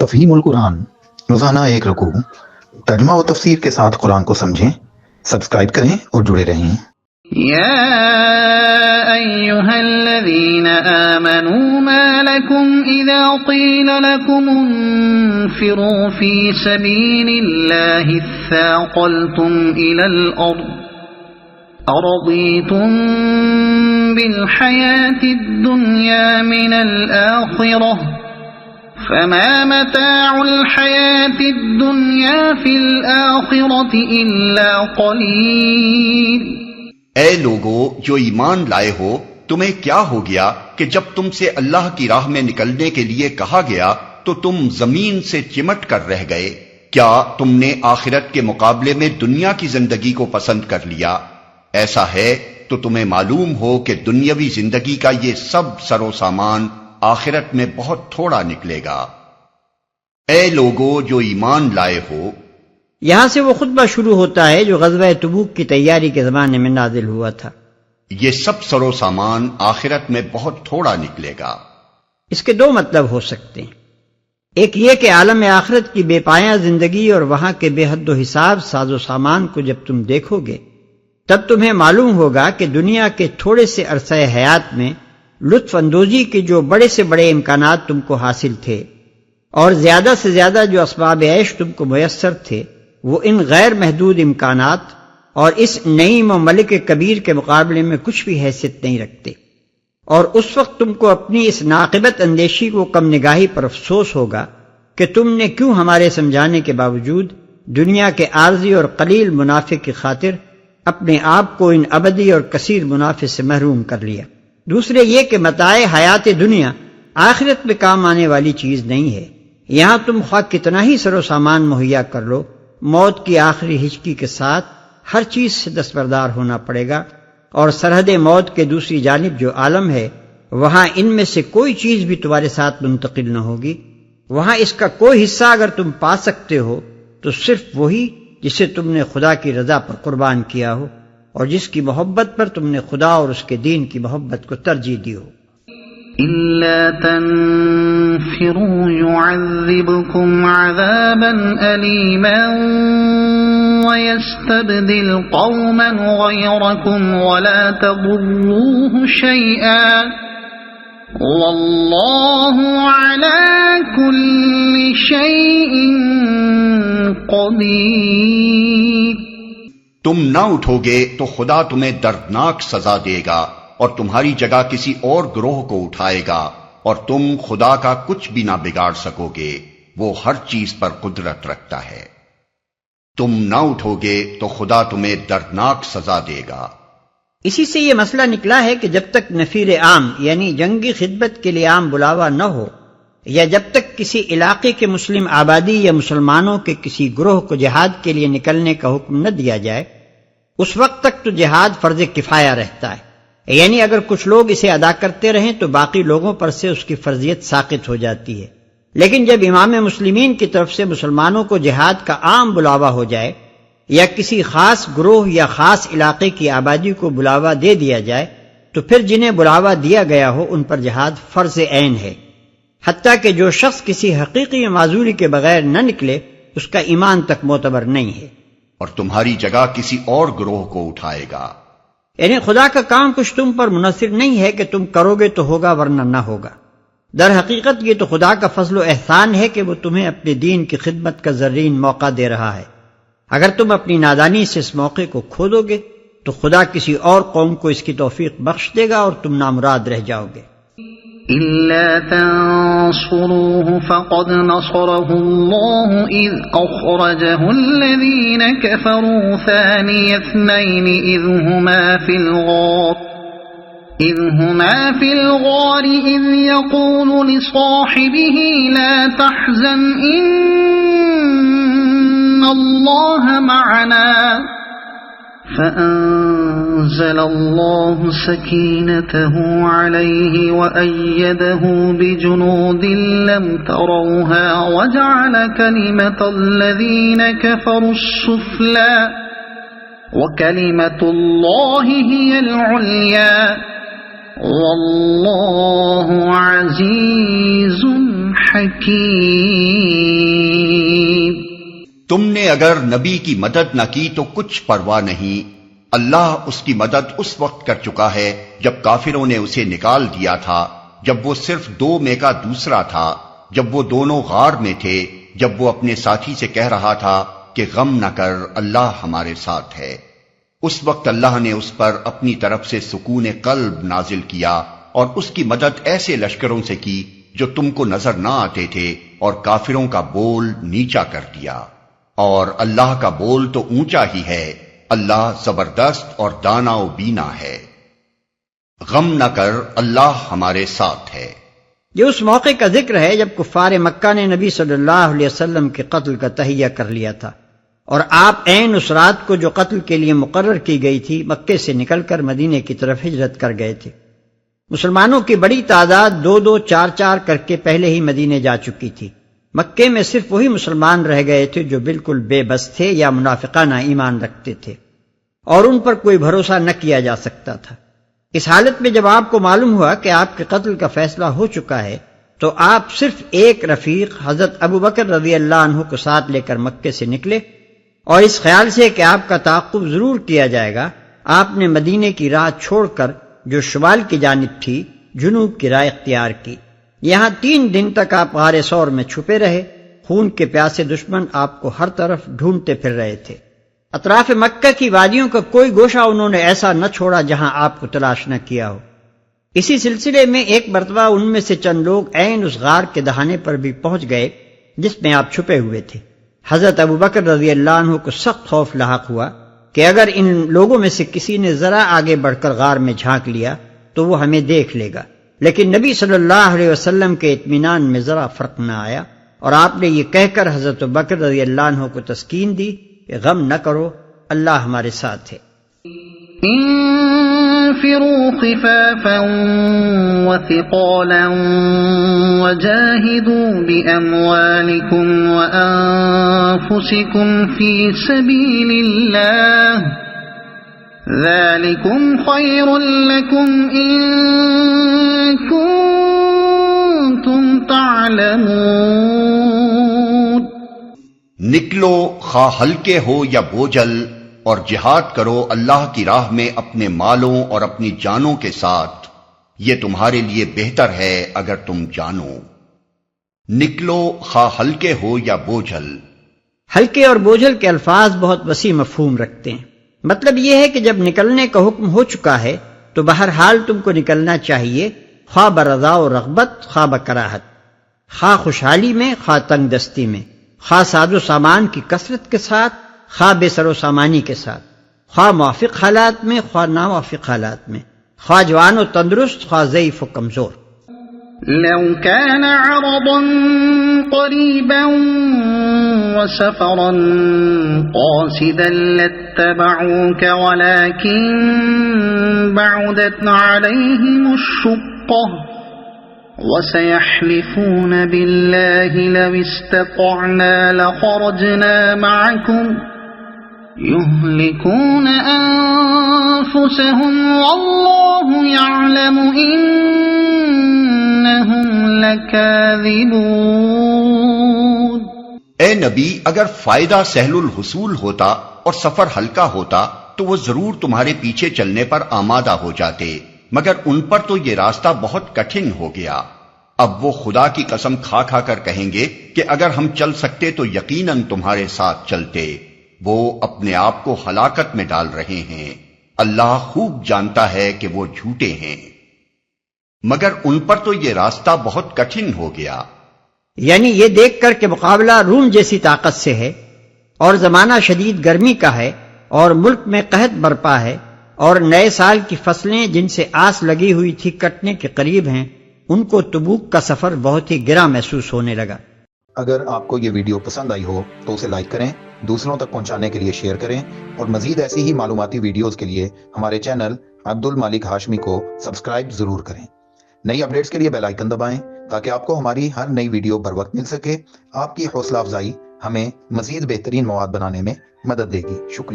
تفہیم القرآن، روزانہ ایک رکوع، ترجمہ و تفسیر کے ساتھ قرآن کو سمجھیں۔ سبسکرائب کریں اور جڑے رہیں۔ يا أيها الذين آمنوا ما لكم إذا قيل لكم انفروا في سبيل الله اثاقلتم إلى الأرض أرضيتم بالحياة الدنيا من الآخرة فما متاع الحياة الدنيا في الآخرة إلا قليل۔ اے لوگو جو ایمان لائے ہو، تمہیں کیا ہو گیا کہ جب تم سے اللہ کی راہ میں نکلنے کے لیے کہا گیا تو تم زمین سے چمٹ کر رہ گئے؟ کیا تم نے آخرت کے مقابلے میں دنیا کی زندگی کو پسند کر لیا؟ ایسا ہے تو تمہیں معلوم ہو کہ دنیاوی زندگی کا یہ سب سر و سامان آخرت میں بہت تھوڑا نکلے گا۔ اے لوگو جو ایمان لائے ہو۔ یہاں سے وہ خطبہ شروع ہوتا ہے جو غزوہ تبوک کی تیاری کے زمانے میں نازل ہوا تھا۔ یہ سب سر و سامان آخرت میں بہت تھوڑا نکلے گا۔ اس کے دو مطلب ہو سکتے ہیں۔ ایک یہ کہ عالم آخرت کی بے پایہ زندگی اور وہاں کے بے حد و حساب ساز و سامان کو جب تم دیکھو گے تب تمہیں معلوم ہوگا کہ دنیا کے تھوڑے سے عرصہ حیات میں لطف اندوزی کے جو بڑے سے بڑے امکانات تم کو حاصل تھے اور زیادہ سے زیادہ جو اسباب عیش تم کو میسر تھے، وہ ان غیر محدود امکانات اور اس نعیم و ملک کبیر کے مقابلے میں کچھ بھی حیثیت نہیں رکھتے، اور اس وقت تم کو اپنی اس ناقبت اندیشی کو کم نگاہی پر افسوس ہوگا کہ تم نے کیوں ہمارے سمجھانے کے باوجود دنیا کے عارضی اور قلیل منافع کی خاطر اپنے آپ کو ان ابدی اور کثیر منافع سے محروم کر لیا۔ دوسرے یہ کہ متاع حیات دنیا آخرت میں کام آنے والی چیز نہیں ہے۔ یہاں تم خواہ کتنا ہی سر و سامان مہیا کر لو، موت کی آخری ہچکی کے ساتھ ہر چیز سے دستبردار ہونا پڑے گا، اور سرحد موت کے دوسری جانب جو عالم ہے وہاں ان میں سے کوئی چیز بھی تمہارے ساتھ منتقل نہ ہوگی۔ وہاں اس کا کوئی حصہ اگر تم پا سکتے ہو تو صرف وہی جسے تم نے خدا کی رضا پر قربان کیا ہو اور جس کی محبت پر تم نے خدا اور اس کے دین کی محبت کو ترجیح دی ہو۔ إِلَّا تَنْفِرُوا يُعَذِّبْكُمْ عَذَابًا أَلِيمًا وَيَسْتَبْدِلْ قَوْمًا غَيْرَكُمْ وَلَا تَضُرُّوهُ شَيْئًا وَاللَّهُ عَلَى كُلِّ شَيْءٍ قَدِيرٌ۔ تم نہ اٹھو گے تو خدا تمہیں دردناک سزا دے گا اور تمہاری جگہ کسی اور گروہ کو اٹھائے گا، اور تم خدا کا کچھ بھی نہ بگاڑ سکو گے، وہ ہر چیز پر قدرت رکھتا ہے۔ تم نہ اٹھو گے تو خدا تمہیں دردناک سزا دے گا۔ اسی سے یہ مسئلہ نکلا ہے کہ جب تک نفیر عام یعنی جنگی خدمت کے لیے عام بلاوا نہ ہو، یا جب تک کسی علاقے کے مسلم آبادی یا مسلمانوں کے کسی گروہ کو جہاد کے لیے نکلنے کا حکم نہ دیا جائے، اس وقت تک تو جہاد فرض کفایہ رہتا ہے، یعنی اگر کچھ لوگ اسے ادا کرتے رہیں تو باقی لوگوں پر سے اس کی فرضیت ساقط ہو جاتی ہے۔ لیکن جب امام مسلمین کی طرف سے مسلمانوں کو جہاد کا عام بلاوا ہو جائے یا کسی خاص گروہ یا خاص علاقے کی آبادی کو بلاوا دے دیا جائے تو پھر جنہیں بلاوا دیا گیا ہو ان پر جہاد فرض عین ہے، حتیٰ کہ جو شخص کسی حقیقی معذوری کے بغیر نہ نکلے اس کا ایمان تک معتبر نہیں ہے۔ اور تمہاری جگہ کسی اور گروہ کو اٹھائے گا۔ یعنی خدا کا کام کچھ تم پر منحصر نہیں ہے کہ تم کرو گے تو ہوگا ورنہ نہ ہوگا۔ در حقیقت یہ تو خدا کا فضل و احسان ہے کہ وہ تمہیں اپنے دین کی خدمت کا زرین موقع دے رہا ہے۔ اگر تم اپنی نادانی سے اس موقع کو کھو دو گے تو خدا کسی اور قوم کو اس کی توفیق بخش دے گا اور تم نامراد رہ جاؤ گے۔ إِلَّا تَنصُرُوهُ فَقَدْ نَصَرَهُ اللَّهُ إِذْ أَخْرَجَهُ الَّذِينَ كَفَرُوا ثَانِيَ اثْنَيْنِ إِذْ هُمَا فِي الْغَارِ إِذْ يَقُولُ لِصَاحِبِهِ لَا تَحْزَنْ إِنَّ اللَّهَ مَعَنَا فَأَنزَلَ اللَّهُ سَكِينَتَهُ عَلَيْهِ وَأَيَّدَهُ بِجُنُودٍ لَّمْ تَرَوْهَا وَجَعَلَ كَلِمَةَ الَّذِينَ كَفَرُوا السُّفْلَىٰ وَكَلِمَةُ اللَّهِ هِيَ الْعُلْيَا وَاللَّهُ عَزِيزٌ حَكِيمٌ۔ تم نے اگر نبی کی مدد نہ کی تو کچھ پرواہ نہیں، اللہ اس کی مدد اس وقت کر چکا ہے جب کافروں نے اسے نکال دیا تھا، جب وہ صرف 2 میں کا دوسرا تھا، جب وہ دونوں غار میں تھے، جب وہ اپنے ساتھی سے کہہ رہا تھا کہ غم نہ کر، اللہ ہمارے ساتھ ہے۔ اس وقت اللہ نے اس پر اپنی طرف سے سکون قلب نازل کیا اور اس کی مدد ایسے لشکروں سے کی جو تم کو نظر نہ آتے تھے، اور کافروں کا بول نیچا کر دیا، اور اللہ کا بول تو اونچا ہی ہے، اللہ زبردست اور دانا و بینا ہے۔ غم نہ کر، اللہ ہمارے ساتھ ہے۔ یہ اس موقع کا ذکر ہے جب کفار مکہ نے نبی صلی اللہ علیہ وسلم کے قتل کا تہیہ کر لیا تھا، اور آپ عین اس رات کو جو قتل کے لیے مقرر کی گئی تھی مکے سے نکل کر مدینے کی طرف ہجرت کر گئے تھے۔ مسلمانوں کی بڑی تعداد 2-2 4-4 کر کے پہلے ہی مدینے جا چکی تھی۔ مکے میں صرف وہی مسلمان رہ گئے تھے جو بالکل بے بس تھے یا منافقانہ ایمان رکھتے تھے، اور ان پر کوئی بھروسہ نہ کیا جا سکتا تھا۔ اس حالت میں جب آپ کو معلوم ہوا کہ آپ کے قتل کا فیصلہ ہو چکا ہے تو آپ صرف ایک رفیق حضرت ابوبکر رضی اللہ عنہ کو ساتھ لے کر مکے سے نکلے، اور اس خیال سے کہ آپ کا تعاقب ضرور کیا جائے گا، آپ نے مدینے کی راہ چھوڑ کر جو شمال کی جانب تھی جنوب کی راہ اختیار کی۔ یہاں 3 دن تک آپ غار ثور میں چھپے رہے۔ خون کے پیاسے دشمن آپ کو ہر طرف ڈھونڈتے پھر رہے تھے۔ اطراف مکہ کی وادیوں کا کوئی گوشہ انہوں نے ایسا نہ چھوڑا جہاں آپ کو تلاش نہ کیا ہو۔ اسی سلسلے میں ایک مرتبہ ان میں سے چند لوگ عین اس غار کے دہانے پر بھی پہنچ گئے جس میں آپ چھپے ہوئے تھے۔ حضرت ابوبکر رضی اللہ عنہ کو سخت خوف لاحق ہوا کہ اگر ان لوگوں میں سے کسی نے ذرا آگے بڑھ کر غار میں جھانک لیا تو وہ ہمیں دیکھ لے گا، لیکن نبی صلی اللہ علیہ وسلم کے اطمینان میں ذرا فرق نہ آیا، اور آپ نے یہ کہہ کر حضرت ابوبکر رضی اللہ عنہ کو تسکین دی کہ غم نہ کرو، اللہ ہمارے ساتھ ہے۔ انفروا خفافا وثقالا وجاهدوا بأموالكم وأنفسكم في سبيل الله ذلكم خير لكم إن كنتم تعلمون۔ نکلو خواہ ہلکے ہو یا بوجھل، اور جہاد کرو اللہ کی راہ میں اپنے مالوں اور اپنی جانوں کے ساتھ، یہ تمہارے لیے بہتر ہے اگر تم جانو۔ نکلو خواہ ہلکے ہو یا بوجھل۔ ہلکے اور بوجھل کے الفاظ بہت وسیع مفہوم رکھتے ہیں۔ مطلب یہ ہے کہ جب نکلنے کا حکم ہو چکا ہے تو بہرحال تم کو نکلنا چاہیے، خواہ برضا و رغبت، خواہ بکراہت، خواہ خوشحالی میں، خواہ تنگ دستی میں، خواہ ساز و سامان کی کثرت کے ساتھ، خواہ بے سر و سامانی کے ساتھ، خواہ موافق حالات میں، خواہ ناموافق حالات میں، خواہ جوان و تندرست، خواہ ضعیف و کمزور۔ لو كان عرضا قريبا وسفرا قاصدا لاتبعوك ولكن بعدت عليهم الشقة وسيحلفون بالله لو استطعنا لخرجنا معكم يهلكون أنفسهم والله يعلم إنهم لكاذبون۔ اے نبی، اگر فائدہ سہل الحصول ہوتا اور سفر ہلکا ہوتا تو وہ ضرور تمہارے پیچھے چلنے پر آمادہ ہو جاتے، مگر ان پر تو یہ راستہ بہت کٹھن ہو گیا۔ اب وہ خدا کی قسم کھا کھا کر کہیں گے کہ اگر ہم چل سکتے تو یقیناً تمہارے ساتھ چلتے۔ وہ اپنے آپ کو ہلاکت میں ڈال رہے ہیں، اللہ خوب جانتا ہے کہ وہ جھوٹے ہیں، مگر ان پر تو یہ راستہ بہت کٹھن ہو گیا۔ یعنی یہ دیکھ کر کہ مقابلہ روم جیسی طاقت سے ہے، اور زمانہ شدید گرمی کا ہے، اور ملک میں قحط برپا ہے، اور نئے سال کی فصلیں جن سے آس لگی ہوئی تھی کٹنے کے قریب ہیں، ان کو تبوک کا سفر بہت ہی گراں محسوس ہونے لگا۔ اگر آپ کو یہ ویڈیو پسند آئی ہو تو اسے لائک کریں، دوسروں تک پہنچانے کے لیے شیئر کریں، اور مزید ایسی ہی معلوماتی ویڈیوز کے لیے ہمارے چینل عبد المالک ہاشمی کو سبسکرائب ضرور کریں۔ نئی اپڈیٹس کے لیے بیل آئیکن دبائیں تاکہ آپ کو ہماری ہر نئی ویڈیو بر وقت مل سکے۔ آپ کی حوصلہ افزائی ہمیں مزید بہترین مواد بنانے میں مدد دے گی۔ شکریہ۔